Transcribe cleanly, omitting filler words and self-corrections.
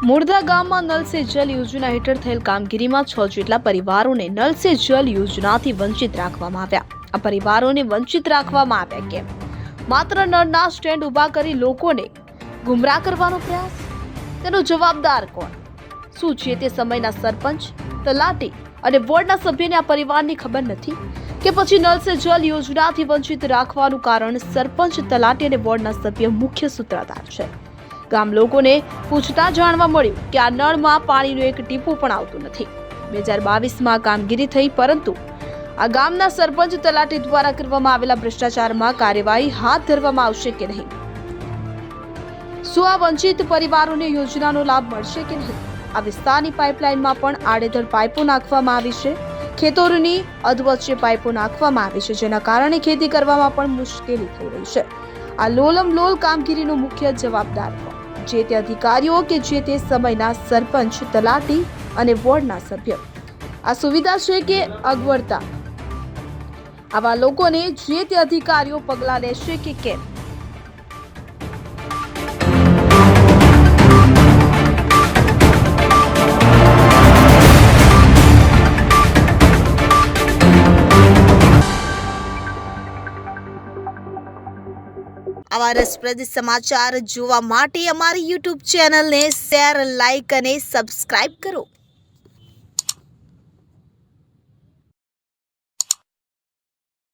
મુર્દા ગામમાં નલ સે જલ યોજના હેઠળ થયેલ કામગીરીમાં 6 જેટલા પરિવારોને નલ સે જલ યોજનાથી વંચિત રાખવામાં આવ્યા. આ પરિવારોને વંચિત રાખવામાં આવ્યા કેમ? માત્ર નળના સ્ટેન્ડ ઊભા કરી લોકોને ગુમરાહ કરવાનો પ્રયાસ? તેનો જવાબદાર કોણ? શું છે તે સમયના સરપંચ, તલાટી અને વોર્ડના સભ્યને આ પરિવારની ખબર નથી કે પછી નલ સે જલ યોજનાથી વંચિત રાખવાનું કારણ સરપંચ, તલાટી અને વોર્ડના સભ્ય મુખ્ય સૂત્રધાર છે? ગામ લોકોને પૂછતા જાણવા મળ્યું કે આ નળમાં પાણીનું એક ટીપું પણ આવતું નથી. 2022માં કામગીરી થઈ, પરંતુ આ ગામના સરપંચ, તલાટી દ્વારા કરવામાં આવેલા ભ્રષ્ટાચારમાં કાર્યવાહી હાથ ધરવામાં આવશે કે નહીં? શું આ વંચિત પરિવારોને યોજનાનો લાભ મળશે કે નહીં? આ વિસ્તારની પાઇપલાઇનમાં પણ આડેધડ પાઇપો નાખવામાં આવી છે. ખેતરોની અધવચ્ચે પાઇપો નાખવામાં આવી છે, જેના કારણે ખેતી કરવામાં પણ મુશ્કેલી થઈ રહી છે. આ લોલમલોલ કામગીરીનો મુખ્ય જવાબદાર કોણ? જે તે અધિકારીઓ કે જે તે સમયના સરપંચ, તલાટી અને વોર્ડના સભ્ય? આ સુવિધા છે કે અગવડતા? આવા લોકોને જે તે અધિકારીઓ પગલાં લેશે કે કેમ? આવા રસપ્રદ સમાચાર જોવા માટે અમારી YouTube ચેનલને શેર, લાઇક અને સબસ્ક્રાઇબ કરો.